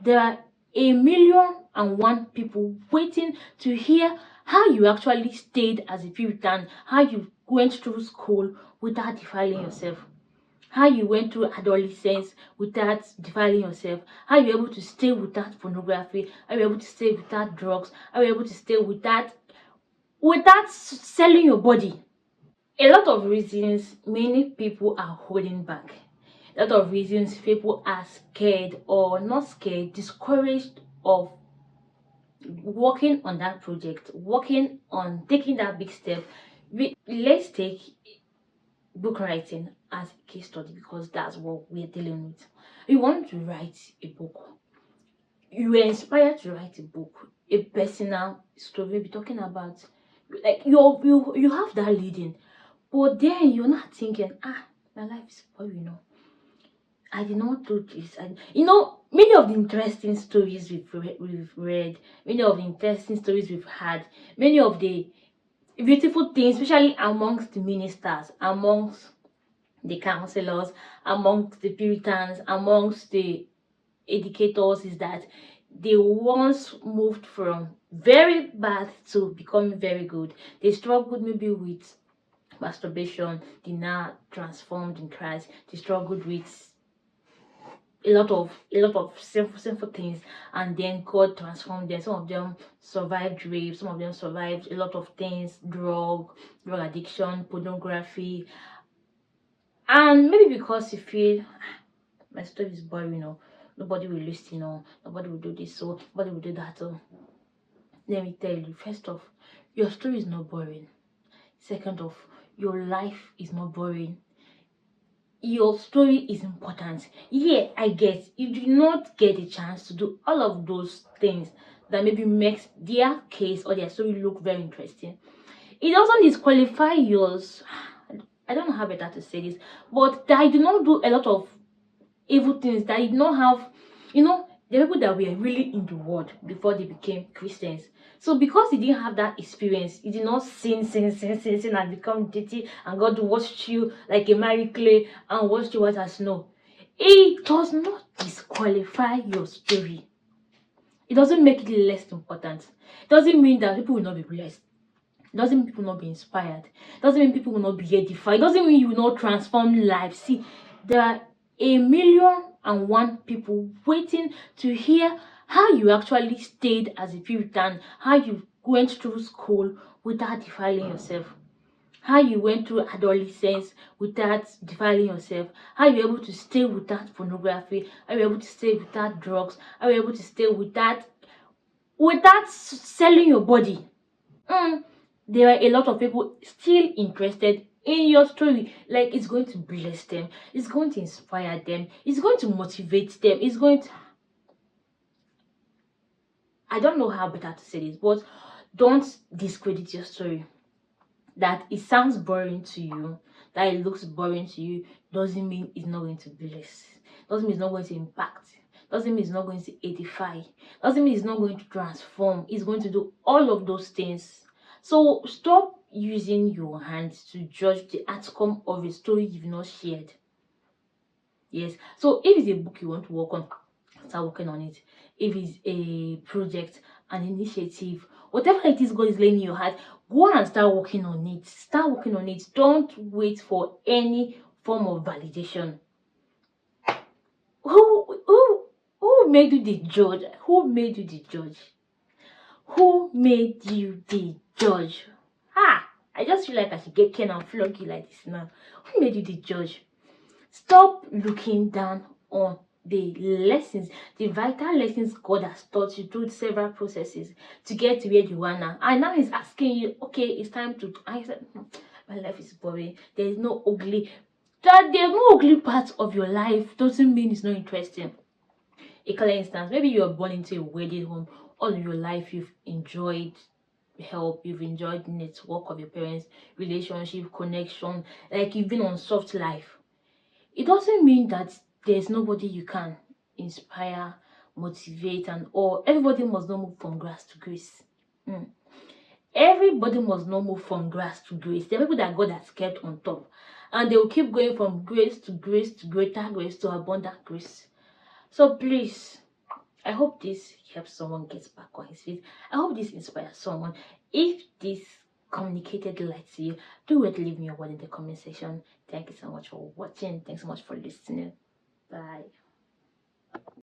there are 1,000,001 people waiting to hear how you actually stayed as a Puritan, how you went through school without defiling yourself, how you went through adolescence without defiling yourself, how you were able to stay without pornography, how you were able to stay without drugs, how you were able to stay without selling your body. A lot of reasons many people are holding back. A lot of reasons people are scared or not scared, discouraged of working on that project, working on taking that big step. Let's take book writing as a case study because that's what we're dealing with. You want to write a book. You were inspired to write a book, a personal story, maybe talking about like you have that leading, but then you're not thinking, my life is boring, I did not do this. And many of the interesting stories we've read, many of the interesting stories we've had, many of the beautiful things, especially amongst the ministers, amongst the counselors, amongst the Puritans, amongst the educators, is that they once moved from very bad to becoming very good. They struggled maybe with masturbation, they now transformed in Christ. They struggled with a lot of sinful things, and then God transformed them. Some of them survived rape, some of them survived a lot of things, drug addiction, pornography, and maybe because you feel my story is boring, nobody will listen, nobody will do this, so nobody will do that. So let me tell you, first off, your story is not boring. Second off, your life is not boring. Your story is important. Yeah, I guess you do not get a chance to do all of those things that maybe makes their case or their story look very interesting. It doesn't disqualify yours. I don't know how better to say this, but that I do not do a lot of evil things, that I did not have, the people that were really in the world before they became Christians. So because he didn't have that experience, he did not sin and become dirty, and God washed you like a married clay and washed you white as snow. It does not disqualify your story. It doesn't make it less important. It doesn't mean that people will not be blessed. It doesn't mean people will not be inspired. It doesn't mean people will not be edified. It doesn't mean you will not transform lives. See, there are 1,000,001 people waiting to hear how you actually stayed as a Puritan, how you went through school without defiling yourself, how you went through adolescence without defiling yourself, how you were able to stay without pornography, how you were able to stay without drugs, how you were able to stay without selling your body. There are a lot of people still interested in your story. Like, it's going to bless them, it's going to inspire them, it's going to motivate them, it's going to, I don't know how better to say this, but don't discredit your story. That it sounds boring to you, that it looks boring to you, doesn't mean it's not going to bless, doesn't mean it's not going to impact, doesn't mean it's not going to edify, doesn't mean it's not going to transform. It's going to do all of those things. So stop using your hands to judge the outcome of a story you've not shared. Yes, so if it's a book you want to work on, start working on it. If it's a project, an initiative, whatever it is God is laying in your heart, go and start working on it. Start working on it. Don't wait for any form of validation. Who made you the judge? Who made you the judge? Who made you the judge? I just feel like I should get Ken and flog you like this now. Who made you the judge? Stop looking down on the lessons, the vital lessons God has taught you through several processes to get to where you are now. And now he's asking you, okay, it's time to. I said, my life is boring. There's no ugly part of your life. Doesn't mean it's not interesting. A clear instance, maybe you are born into a wedding home. All of your life you've enjoyed help, you've enjoyed network of your parents, relationship, connection, like you've been on soft life. It doesn't mean that there's nobody you can inspire, motivate, and all. Everybody must not move from grass to grace. Everybody must not move from grass to grace. There are people that God has kept on top, and they will keep going from grace to grace to greater grace to abundant grace. So please, I hope this helps someone get back on his feet. I hope this inspires someone. If this communicated light to you, do wait to leave me a word in the comment section. Thank you so much for watching. Thanks so much for listening. Bye.